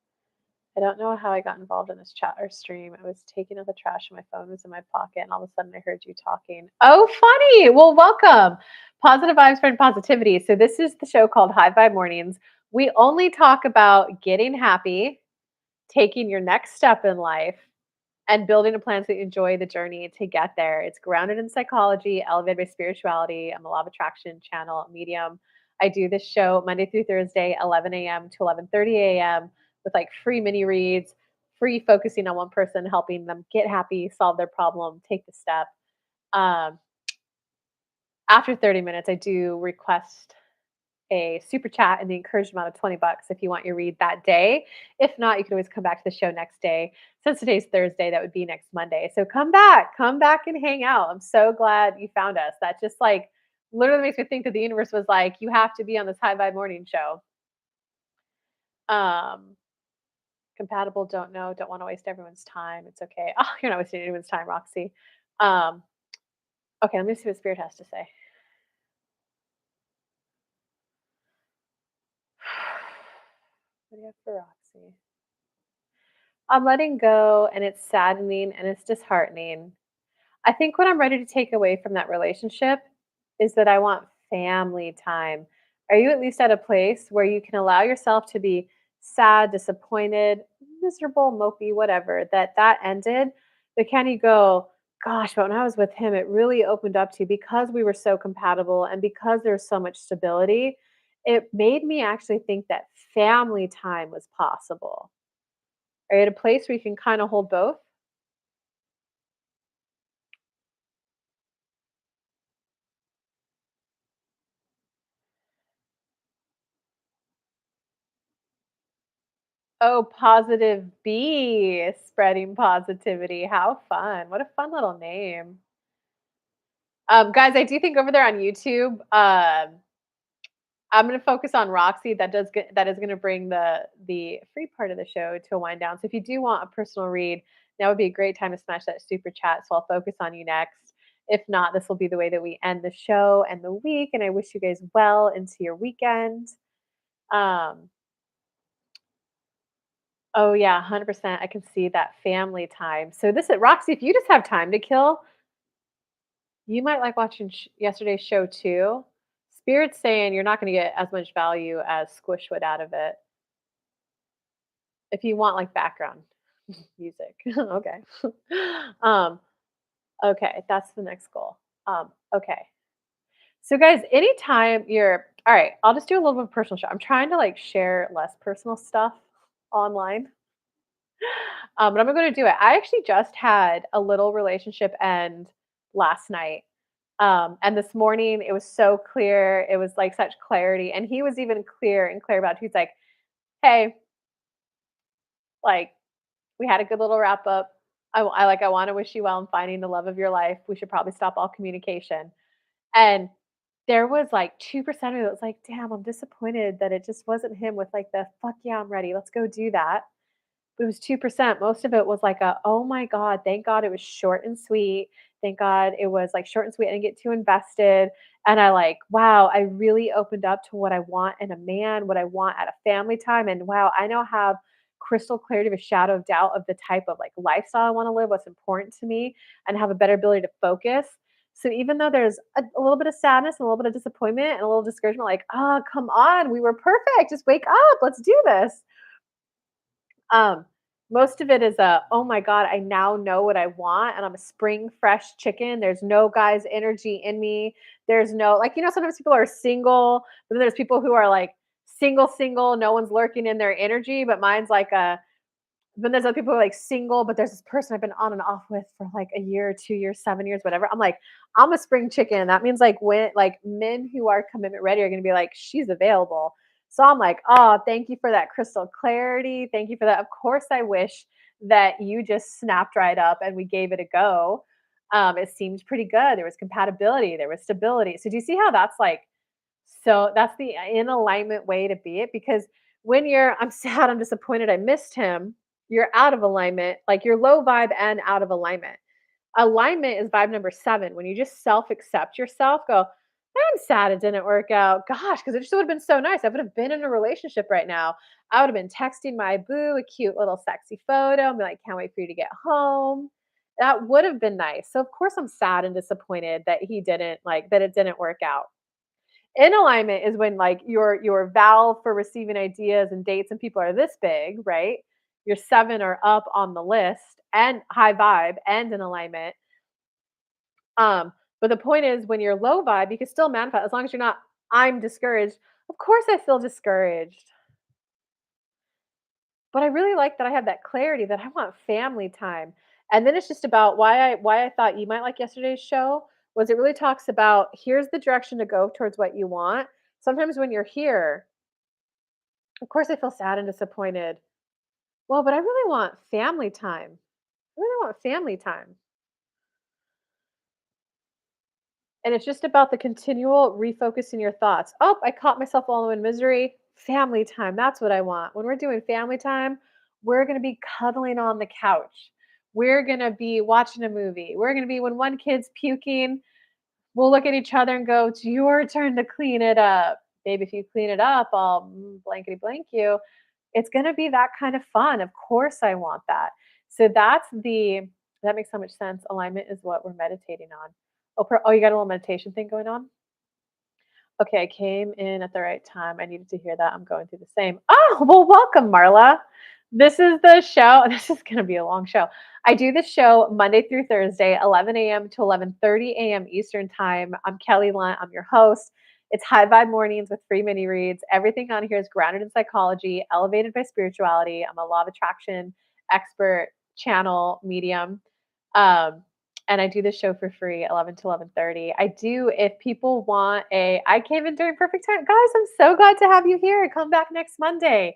I don't know how I got involved in this chat or stream. I was taking out the trash and my phone was in my pocket, and all of a sudden I heard you talking. Oh, funny. Well, welcome. Positive vibes, spreading positivity. So this is the show called High Vibe Mornings. We only talk about getting happy, taking your next step in life, and building a plan so you enjoy the journey to get there. It's grounded in psychology, elevated by spirituality. I'm a law of attraction channel medium. I do this show Monday through Thursday, 11 a.m. to 11:30 a.m. with like free mini reads, free focusing on one person, helping them get happy, solve their problem, take the step. Um, After 30 minutes, I do request a super chat and the encouraged amount of 20 bucks if you want your read that day. If not, you can always come back to the show next day. Since today's Thursday, that would be next Monday. So come back and hang out. I'm so glad you found us. That just like literally makes me think that the universe was like, you have to be on this high vibe morning show. Um, Compatible, don't know, don't want to waste everyone's time. It's okay. Oh, you're not wasting anyone's time, Roxy. Um, okay, let me see what Spirit has to say. What do you have for Roxy? I'm letting go and it's saddening and it's disheartening. I think what I'm ready to take away from that relationship is that I want family time. Are you at least at a place where you can allow yourself to be sad, disappointed, miserable, mopey, whatever, that ended? But can you go, gosh, but when I was with him, it really opened up to because we were so compatible and because there's so much stability, it made me actually think that family time was possible. Are you at a place where you can kind of hold both? Oh, positive B, spreading positivity. How fun. What a fun little name. Guys, I do think over there on YouTube, I'm gonna focus on Roxy. That is gonna bring the free part of the show to a wind down. So if you do want a personal read, now would be a great time to smash that super chat. So I'll focus on you next. If not, this will be the way that we end the show and the week. And I wish you guys well into your weekend. Um, Oh yeah, 100%. I can see that family time. So this is Roxy, if you just have time to kill, you might like watching yesterday's show too. Spirit's saying you're not going to get as much value as Squish would out of it if you want like background music. Okay. um, okay, that's the next goal. Okay. So guys, anytime you're all right, I'll just do a little bit of personal share. I'm trying to like share less personal stuff online. But I'm going to do it. I actually just had a little relationship end last night. And this morning it was so clear. It was like such clarity. And he was even clear about it. He's like, hey, like, we had a good little wrap up. I want to wish you well in finding the love of your life. We should probably stop all communication. And there was like 2% of it that was like, damn, I'm disappointed that it just wasn't him with like the fuck yeah, I'm ready. Let's go do that. But it was 2%. Most of it was like a, "Oh my god, thank God it was short and sweet. Thank God it was, like, short and sweet. I didn't get too invested." And I like, wow, I really opened up to what I want in a man, what I want at a family time, and wow, I now have crystal clarity of a shadow of doubt of the type of, like, lifestyle I wanna live, what's important to me, and have a better ability to focus. So even though there's a little bit of sadness and a little bit of disappointment and a little discouragement, like, "Oh, come on, we were perfect. Just wake up. Let's do this." Um, most of it is a, "Oh my god, I now know what I want, and I'm a spring fresh chicken. There's no guy's energy in me. There's no," like, sometimes people are single, but then there's people who are, like, single, single, no one's lurking in their energy, but mine's like a then there's other people who are, like, single, but there's this person I've been on and off with for, like, a year, 2 years, 7 years, whatever. I'm like, I'm a spring chicken. That means, like, when like, men who are commitment ready are gonna be like, "She's available." So I'm like, "Oh, thank you for that crystal clarity. Thank you for that." Of course, I wish that you just snapped right up and we gave it a go. It seemed pretty good. There was compatibility, there was stability. So do you see how that's, like, so that's the in alignment way to be it, because when you're, I'm sad, I'm disappointed, I missed him, you're out of alignment, like you're low vibe and out of alignment. Alignment is vibe number 7. When you just self accept yourself, go, I'm sad it didn't work out. Gosh, because it just would have been so nice. I would have been in a relationship right now. I would have been texting my boo a cute little sexy photo and be like, can't wait for you to get home. That would have been nice. So of course I'm sad and disappointed that he didn't like that it didn't work out. In alignment is when like your valve for receiving ideas and dates and people are this big, right? Your 7 are up on the list and high vibe and in alignment. But the point is when you're low vibe, you can still manifest as long as you're not, I'm discouraged. Of course I feel discouraged. But I really like that I have that clarity that I want family time. And then it's just about why I thought you might like yesterday's show was it really talks about here's the direction to go towards what you want. Sometimes when you're here, of course, I feel sad and disappointed. Well, but I really want family time. I really want family time. And it's just about the continual refocusing your thoughts. Oh, I caught myself wallowing in misery. Family time. That's what I want. When we're doing family time, we're going to be cuddling on the couch. We're going to be watching a movie. We're going to be, when one kid's puking, we'll look at each other and go, it's your turn to clean it up. Babe, if you clean it up, I'll blankety blank you. It's gonna be that kind of fun. Of course I want that. So that makes so much sense. Alignment is what we're meditating on. Oh, you got a little meditation thing going on? Okay, I came in at the right time. I needed to hear that. I'm going through the same. Oh, well, welcome, Marla. This is the show. This is going to be a long show. I do this show Monday through Thursday, 11 a.m. to 11:30 a.m. Eastern Time. I'm Kelly Lunt. I'm your host. It's High Vibe Mornings with free mini reads. Everything on here is grounded in psychology, elevated by spirituality. I'm a law of attraction expert, channel, medium. Um, and I do this show for free, 11 to 11:30. I do if people want a I came in during perfect time. Guys, I'm so glad to have you here. Come back next Monday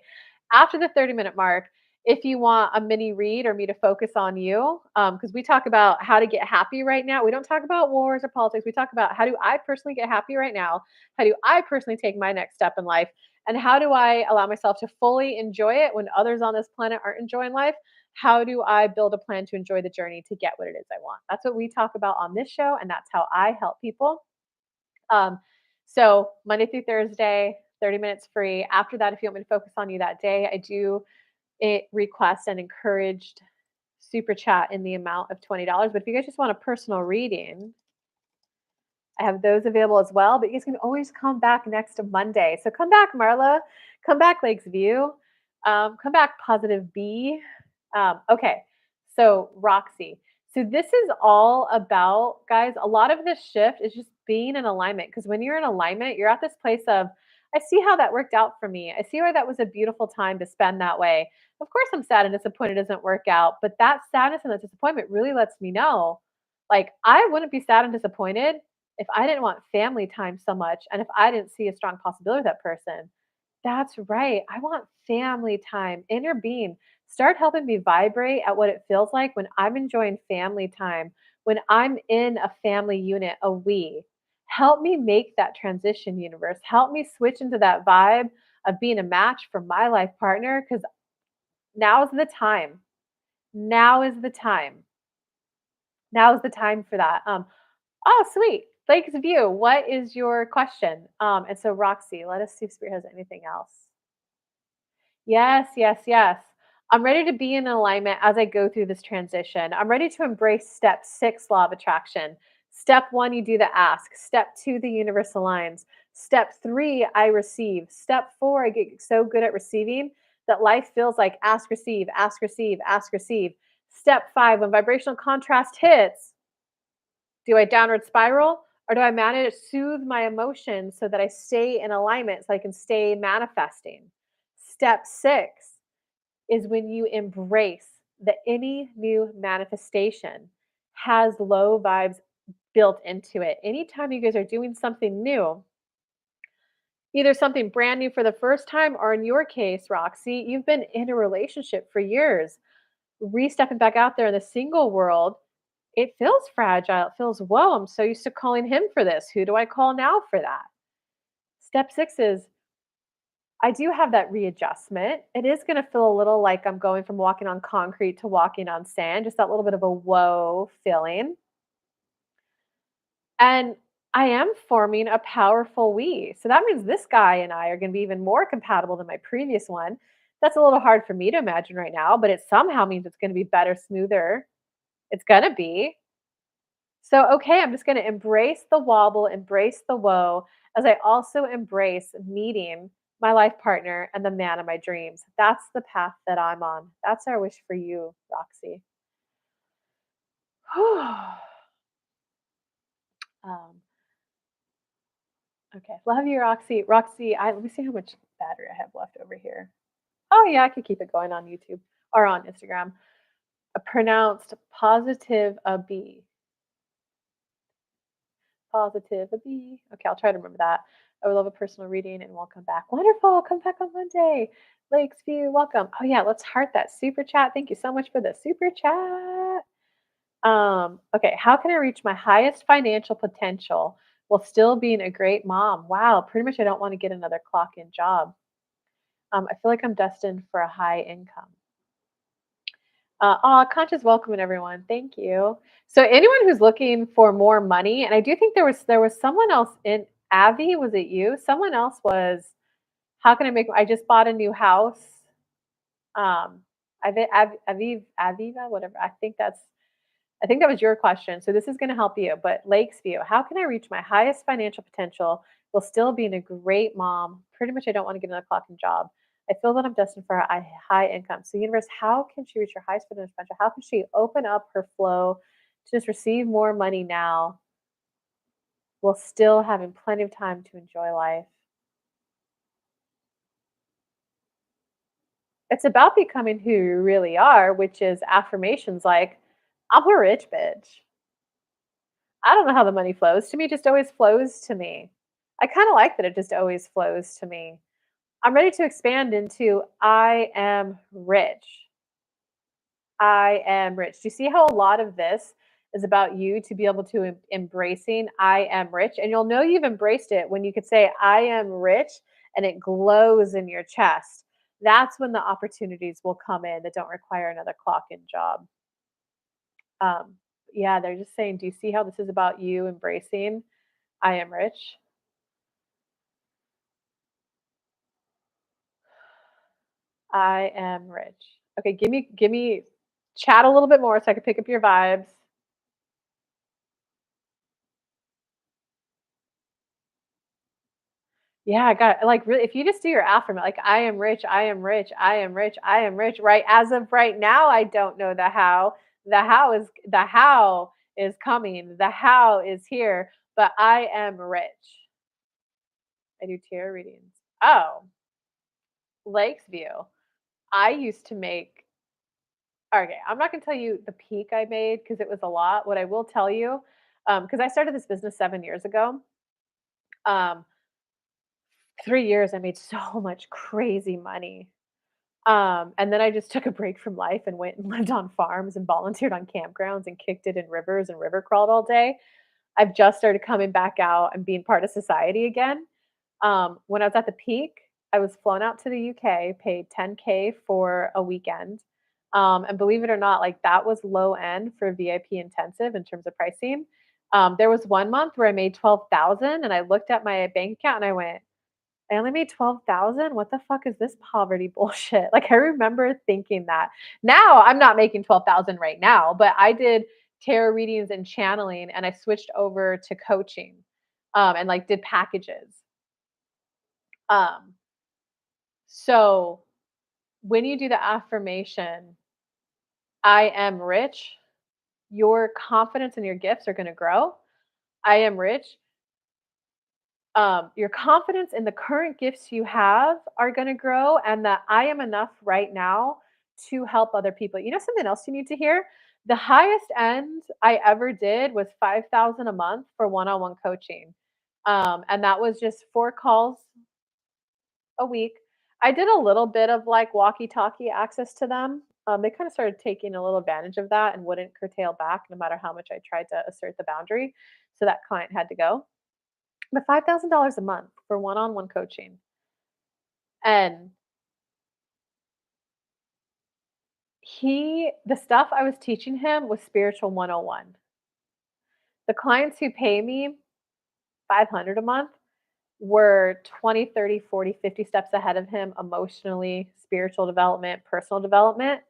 after the 30-minute mark. If you want a mini read or me to focus on you, because we talk about how to get happy right now. We don't talk about wars or politics. We talk about how do I personally get happy right now? How do I personally take my next step in life? And how do I allow myself to fully enjoy it when others on this planet aren't enjoying life? How do I build a plan to enjoy the journey to get what it is I want? That's what we talk about on this show, and that's how I help people. Um, so Monday through Thursday, 30 minutes free. After that, if you want me to focus on you that day, I do it request an encouraged super chat in the amount of $20. But if you guys just want a personal reading, I have those available as well, but you guys can always come back next Monday. So come back, Marla. Come back, Lakes View. Come back, Positive B. Okay, so Roxy. So this is all about, guys, a lot of this shift is just being in alignment. Because when you're in alignment, you're at this place of, I see how that worked out for me. I see why that was a beautiful time to spend that way. Of course, I'm sad and disappointed it doesn't work out, but that sadness and that disappointment really lets me know, like, I wouldn't be sad and disappointed if I didn't want family time so much and if I didn't see a strong possibility with that person. That's right. I want family time, inner being. Start helping me vibrate at what it feels like when I'm enjoying family time, when I'm in a family unit, a we. Help me make that transition, universe. Help me switch into that vibe of being a match for my life partner because now's the time. Now is the time. Now is the time for that. Oh, sweet. Lakes View, what is your question? And so Roxy, let us see if Spirit has anything else. Yes, yes, yes. I'm ready to be in alignment as I go through this transition. I'm ready to embrace step 6, law of attraction. Step 1, you do the ask. Step 2, the universe aligns. Step 3, I receive. Step 4, I get so good at receiving that life feels like ask, receive, ask, receive, ask, receive. Step 5, when vibrational contrast hits, do I downward spiral or do I manage to soothe my emotions so that I stay in alignment so I can stay manifesting? Step 6 is when you embrace that any new manifestation has low vibes built into it. Anytime you guys are doing something new, either something brand new for the first time, or in your case, Roxy, you've been in a relationship for years, re-stepping back out there in the single world, it feels fragile. It feels, whoa, I'm so used to calling him for this. Who do I call now for that? Step 6 is I do have that readjustment. It is going to feel a little like I'm going from walking on concrete to walking on sand, just that little bit of a whoa feeling. And I am forming a powerful we. So that means this guy and I are going to be even more compatible than my previous one. That's a little hard for me to imagine right now, but it somehow means it's going to be better, smoother. It's going to be. So, okay, I'm just going to embrace the wobble, embrace the woe, as I also embrace meeting my life partner and the man of my dreams. That's the path that I'm on. That's our wish for you, Roxy. um, okay, love you, Roxy. Roxy, let me see how much battery I have left over here. Oh, yeah, I could keep it going on YouTube or on Instagram. Pronounced positive a B. Positivity. Okay, I'll try to remember that. I would love a personal reading and welcome back. Wonderful. Come back on Monday. Lakes View, welcome. Oh yeah, let's heart that super chat. Thank you so much for the super chat. Okay, how can I reach my highest financial potential while still being a great mom? Wow, pretty much I don't want to get another clock in job. I feel like I'm destined for a high income. Conscious welcome and everyone. Thank you. So anyone who's looking for more money, and I do think there was someone else in Avi. Was it you? Someone else was. How can I make? I just bought a new house. Aviva, whatever. I think that was your question. So this is going to help you. But Lakes View, how can I reach my highest financial potential while still being a great mom? Pretty much, I don't want to get another clocking job. I feel that I'm destined for a high income. So, universe, how can she reach her highest financial potential? How can she open up her flow to just receive more money now while still having plenty of time to enjoy life? It's about becoming who you really are, which is affirmations like, I'm a rich bitch. I don't know how the money flows. To me, it just always flows to me. I kind of like that it just always flows to me. I'm ready to expand into I am rich. I am rich. Do you see how a lot of this is about you to be able to embracing I am rich? And you'll know you've embraced it when you could say I am rich and it glows in your chest. That's when the opportunities will come in that don't require another clock in job. Um, yeah, they're just saying, do you see how this is about you embracing I am rich? I am rich. Okay, give me chat a little bit more so I can pick up your vibes. Yeah, I got like really if you just do your affirmation, like I am rich, I am rich, I am rich, I am rich, right? As of right now, I don't know the how. The how is coming. The how is here, but I am rich. I do tarot readings. Oh, Lakes View. I used to make okay, I'm not gonna tell you the peak I made because it was a lot. What I will tell you, because I started this business 7 years ago. Um, 3 years I made so much crazy money. And then I just took a break from life and went and lived on farms and volunteered on campgrounds and kicked it in rivers and river crawled all day. I've just started coming back out and being part of society again. When I was at the peak, I was flown out to the UK, paid 10K for a weekend. And believe it or not, like that was low end for VIP intensive in terms of pricing. There was one month where I made 12,000 and I looked at my bank account and I went, I only made 12,000. What the fuck is this poverty bullshit? Like I remember thinking that. Now I'm not making 12,000 right now, but I did tarot readings and channeling and I switched over to coaching. And like did packages. Um so when you do the affirmation, I am rich, your confidence in your gifts are going to grow. I am rich. Your confidence in the current gifts you have are going to grow, and that I am enough right now to help other people. You know something else you need to hear? The highest end I ever did was 5,000 a month for one-on-one coaching. And that was just 4 calls a week. I did a little bit of like walkie-talkie access to them. They kind of started taking a little advantage of that and wouldn't curtail back no matter how much I tried to assert the boundary. So that client had to go. But $5,000 a month for one-on-one coaching. And the stuff I was teaching him was spiritual 101. The clients who pay me 500 a month were 20, 30, 40, 50 steps ahead of him emotionally, spiritual development, personal development.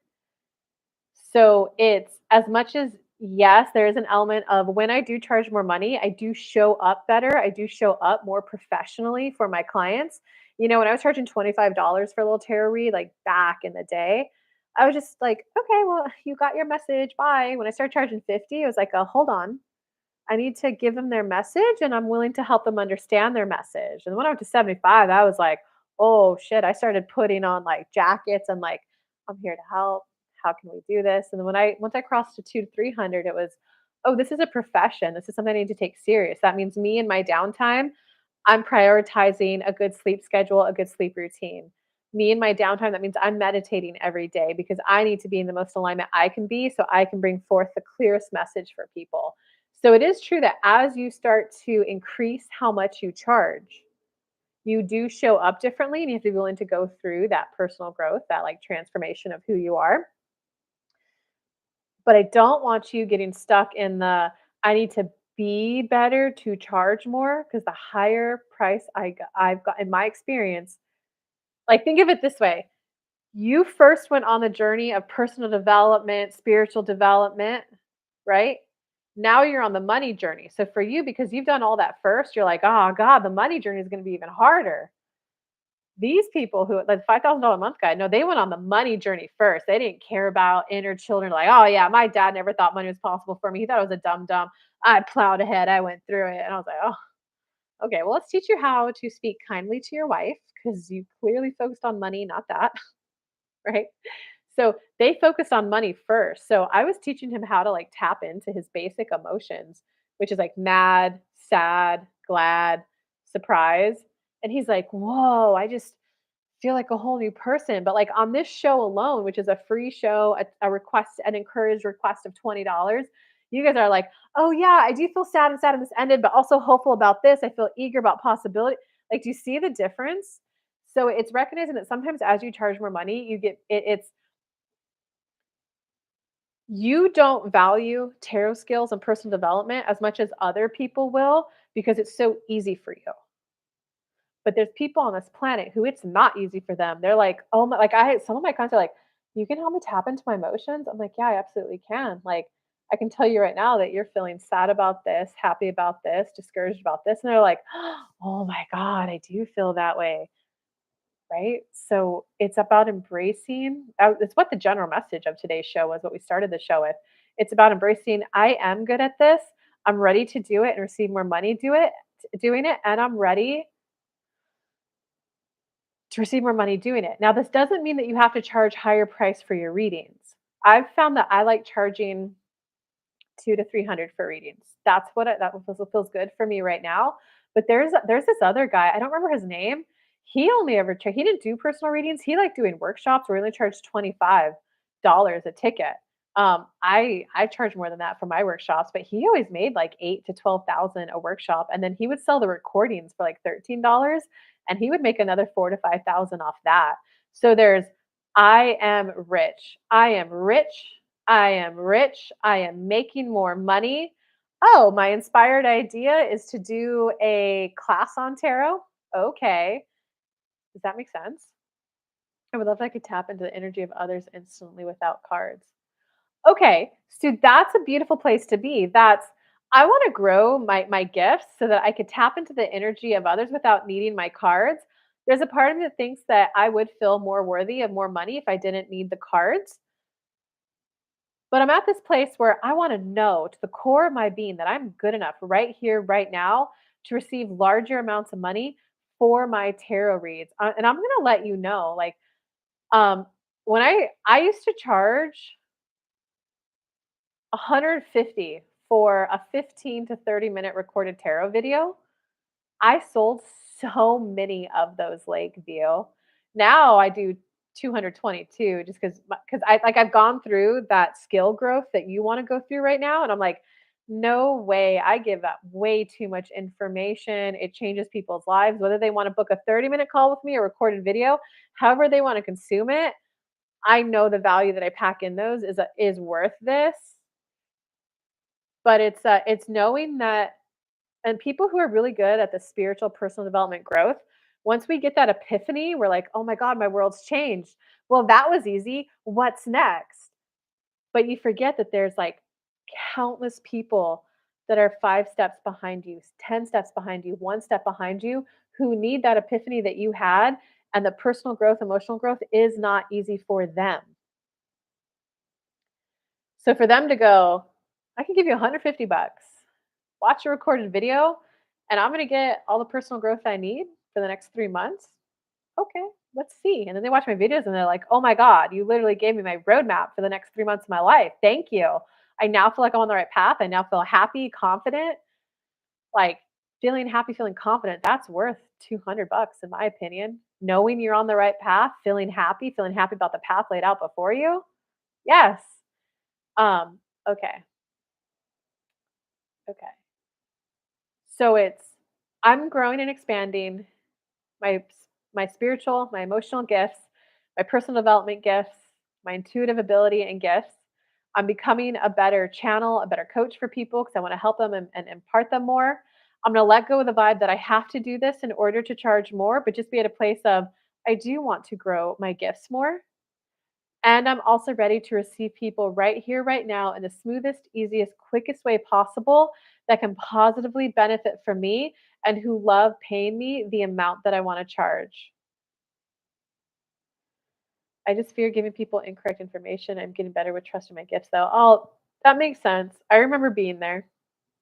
So it's as much as yes, there is an element of when I do charge more money, I do show up better. I do show up more professionally for my clients. You know, when I was charging $25 for a little tarot read, like back in the day, I was just like, okay, well, you got your message. Bye. When I started charging 50, I was like, hold on. I need to give them their message and I'm willing to help them understand their message. And when I went to 75, I was like, oh shit. I started putting on like jackets and like, I'm here to help. How can we do this? And then once I crossed to 2 to 300, it was, oh, this is a profession. This is something I need to take serious. That means me and my downtime, I'm prioritizing a good sleep schedule, a good sleep routine. Me and my downtime, that means I'm meditating every day because I need to be in the most alignment I can be so I can bring forth the clearest message for people. So it is true that as you start to increase how much you charge, you do show up differently and you have to be willing to go through that personal growth, that like transformation of who you are. But I don't want you getting stuck in the I need to be better to charge more because the higher price I've got in my experience, like think of it this way. You first went on the journey of personal development, spiritual development, right? Now you're on the money journey. So for you, because you've done all that first, you're like, oh God, the money journey is going to be even harder. These people who like $5,000 a month guy, no, they went on the money journey first. They didn't care about inner children. Like, oh yeah, my dad never thought money was possible for me. He thought it was a dumb dumb. I plowed ahead. I went through it, and I was like, oh, okay. Well, let's teach you how to speak kindly to your wife because you clearly focused on money, not that, right? So they focused on money first. So I was teaching him how to like tap into his basic emotions, which is like mad, sad, glad, surprise. And he's like, whoa, I just feel like a whole new person. But like on this show alone, which is a free show, a request, an encouraged request of $20, you guys are like, oh yeah, I do feel sad and sad and this ended, but also hopeful about this. I feel eager about possibility. Like, do you see the difference? So it's recognizing that sometimes as you charge more money, you get it's you don't value tarot skills and personal development as much as other people will because it's so easy for you. But there's people on this planet who it's not easy for them. They're like, "Oh my," like, I some of my clients are like, "You can help me tap into my emotions?" I'm like, "Yeah, I absolutely can." Like, "I can tell you right now that you're feeling sad about this, happy about this, discouraged about this." And they're like, "Oh my god, I do feel that way." Right? So, it's about embracing it's what the general message of today's show was, what we started the show with. It's about embracing, "I am good at this. I'm ready to do it and receive more money doing it, and I'm ready to receive more money doing it." Now, this doesn't mean that you have to charge higher price for your readings. I've found that I like charging 2 to 300 for readings. That feels good for me right now. But there's this other guy, I don't remember his name. He didn't do personal readings. He liked doing workshops where he only charged $25 a ticket. I charge more than that for my workshops, but he always made like 8 to 12,000 a workshop, and then he would sell the recordings for like $13, and he would make another 4 to 5,000 off that. So there's I am rich. I am rich. I am rich. I am making more money. Oh, my inspired idea is to do a class on tarot. Okay. Does that make sense? I would love if I could tap into the energy of others instantly without cards. Okay. So that's a beautiful place to be. I want to grow my gifts so that I could tap into the energy of others without needing my cards. There's a part of me that thinks that I would feel more worthy of more money if I didn't need the cards. But I'm at this place where I wanna know to the core of my being that I'm good enough right here, right now, to receive larger amounts of money for my tarot reads. And I'm gonna let you know, like, um, when I used to charge 150 for a 15 to 30-minute recorded tarot video. I sold so many of those Lakeview. Now I do 222 just because I've gone through that skill growth that you wanna go through right now, and I'm like, "No way, I give out way too much information." It changes people's lives, whether they wanna book a 30-minute call with me or recorded video, however they wanna consume it, I know the value that I pack in those is worth this, but it's knowing that and people who are really good at the spiritual personal development growth, once we get that epiphany, we're like, "Oh my god, my world's changed." Well, that was easy. What's next? But you forget that there's like countless people that are 5 steps behind you, 10 steps behind you, 1 step behind you who need that epiphany that you had, and the personal growth, emotional growth is not easy for them. So for them to go, "I can give you 150 bucks. Watch a recorded video, and I'm gonna get all the personal growth I need for the next 3 months." Okay, let's see. And then they watch my videos and they're like, "Oh my god, you literally gave me my roadmap for the next 3 months of my life. Thank you. I now feel like I'm on the right path. I now feel happy, confident." Like, feeling happy, feeling confident, that's worth 200 bucks in my opinion. Knowing you're on the right path, feeling happy about the path laid out before you. Yes. Okay. Okay. So I'm growing and expanding my my spiritual, my emotional gifts, my personal development gifts, my intuitive ability and gifts. I'm becoming a better channel, a better coach for people because I want to help them and impart them more. I'm going to let go of the vibe that I have to do this in order to charge more, but just be at a place of I do want to grow my gifts more. And I'm also ready to receive people right here, right now, in the smoothest, easiest, quickest way possible that can positively benefit from me and who love paying me the amount that I want to charge. I just fear giving people incorrect information. I'm getting better with trusting my gifts, though. That makes sense. I remember being there.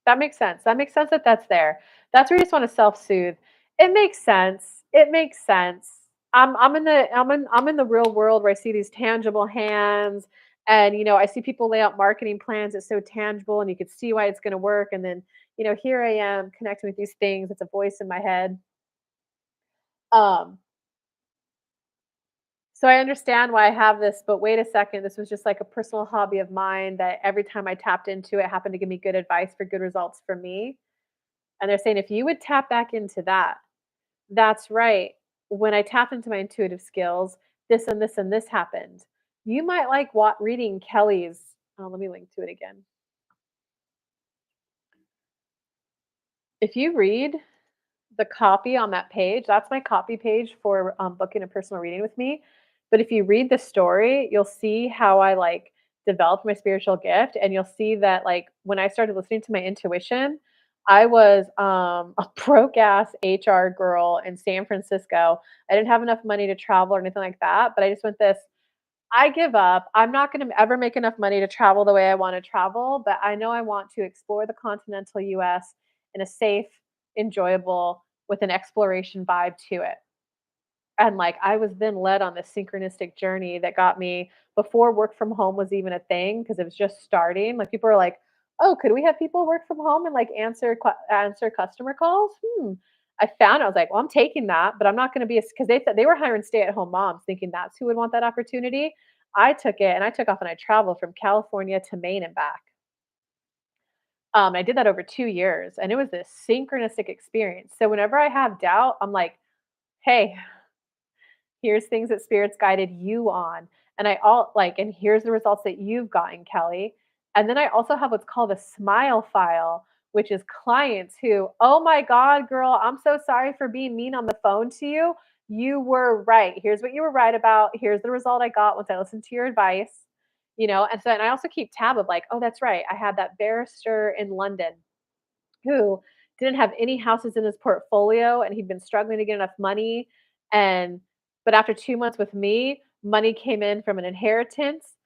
That makes sense. That makes sense that that's there. That's where you just want to self-soothe. It makes sense. It makes sense. I'm in the real world where I see these tangible hands and I see people lay out marketing plans. It's so tangible and you could see why it's going to work. And then, here I am connecting with these things. It's a voice in my head. Um, so I understand why I have this, but wait a second. This was just like a personal hobby of mine that every time I tapped into it happened to give me good advice for good results for me. And they're saying, if you would tap back into that, that's right. When I tapped into my intuitive skills, this and this and this happened. You might like what reading Kelly's. Oh, let me link to it again. If you read the copy on that page, that's my copy page for, booking a personal reading with me. But if you read the story, you'll see how I, like, developed my spiritual gift, and you'll see that, like, when I started listening to my intuition, I was, a broke ass HR girl in San Francisco. I didn't have enough money to travel or anything like that, but I just went this, "I give up. I'm not gonna ever make enough money to travel the way I wanna travel, but I know I want to explore the continental US in a safe, enjoyable, with an exploration vibe to it." And, like, I was then led on this synchronistic journey that got me before work from home was even a thing because it was just starting. Like, people were like, "Oh, could we have people work from home and, like, answer customer calls? Hmm." I was like, "Well, I'm taking that, but I'm not gonna be a," because they said they were hiring stay-at-home moms thinking that's who would want that opportunity. I took it and I took off and I traveled from California to Maine and back. I did that over 2 years, and it was this synchronistic experience. So whenever I have doubt, I'm like, "Hey, here's things that spirits guided you on, and I all like, and here's the results that you've gotten, Kelly." And then I also have what's called a smile file, which is clients who, "Oh my God, girl, I'm so sorry for being mean on the phone to you. You were right. Here's what you were right about. Here's the result I got once I listened to your advice." And so, and I also keep tab of like, "Oh, that's right. I had that barrister in London who didn't have any houses in his portfolio and he'd been struggling to get enough money, and but after 2 months with me, money came in from an inheritance,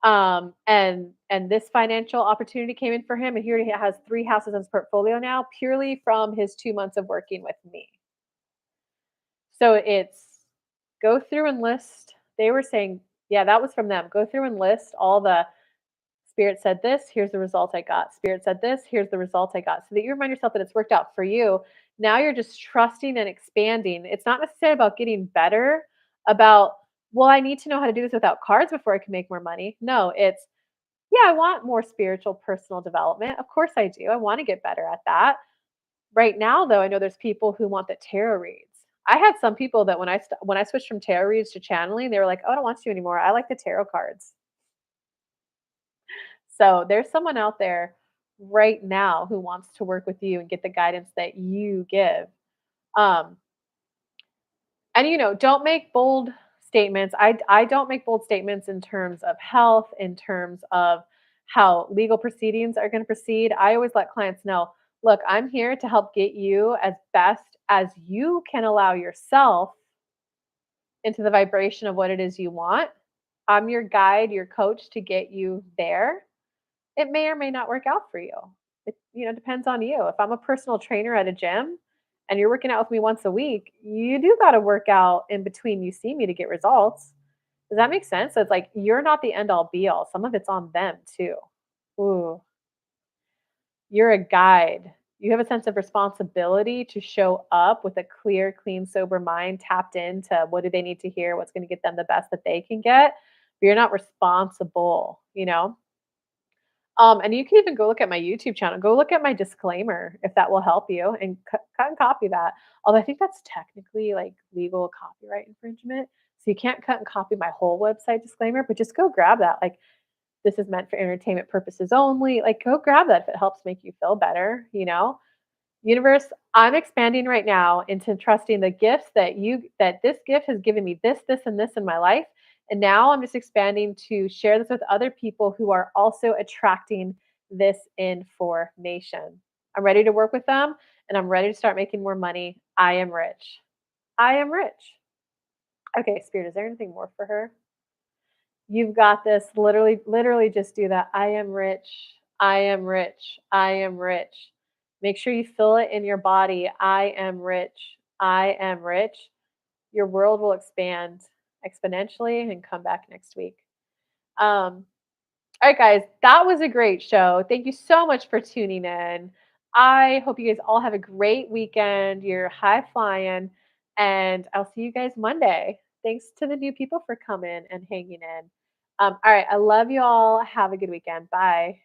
and this financial opportunity came in for him, and here he has 3 houses in his portfolio now purely from his 2 months of working with me." So it's go through and list, they were saying, yeah, that was from them. Go through and list all the, "Spirit said this, here's the result I got. Spirit said this, here's the result I got." So that you remind yourself that it's worked out for you. Now you're just trusting and expanding. It's not necessarily about getting better, about, well, I need to know how to do this without cards before I can make more money. No, it's, yeah, I want more spiritual personal development. Of course I do. I want to get better at that. Right now, though, I know there's people who want the tarot reads. I had some people that when I switched from tarot reads to channeling, they were like, "Oh, I don't want to anymore. I like the tarot cards." So there's someone out there right now who wants to work with you and get the guidance that you give. Um, and don't make bold statements. I don't make bold statements in terms of health, in terms of how legal proceedings are going to proceed. I always let clients know, look, I'm here to help get you as best as you can allow yourself into the vibration of what it is you want. I'm your guide, your coach to get you there. It may or may not work out for you. It depends on you. If I'm a personal trainer at a gym and you're working out with me once a week, you do got to work out in between you see me to get results. Does that make sense? So it's like you're not the end all be all. Some of it's on them too. Ooh, you're a guide. You have a sense of responsibility to show up with a clear, clean, sober mind, tapped into what do they need to hear, what's going to get them the best that they can get. But you're not responsible. And you can even go look at my YouTube channel. Go look at my disclaimer if that will help you, and cut and copy that. Although I think that's technically like legal copyright infringement. So you can't cut and copy my whole website disclaimer, but just go grab that. Like, this is meant for entertainment purposes only. Like, go grab that if it helps make you feel better. Universe, I'm expanding right now into trusting the gifts that this gift has given me this, and this in my life. And now I'm just expanding to share this with other people who are also attracting this information. I'm ready to work with them and I'm ready to start making more money. I am rich. I am rich. Okay, Spirit, is there anything more for her? You've got this. Literally just do that. I am rich. I am rich. I am rich. Make sure you feel it in your body. I am rich. I am rich. Your world will expand exponentially and come back next week. Um, all right, guys, that was a great show. Thank you so much for tuning in. I hope you guys all have a great weekend. You're high flying, and I'll see you guys Monday. Thanks to the new people for coming and hanging in. All right, I love you all. Have a good weekend. Bye.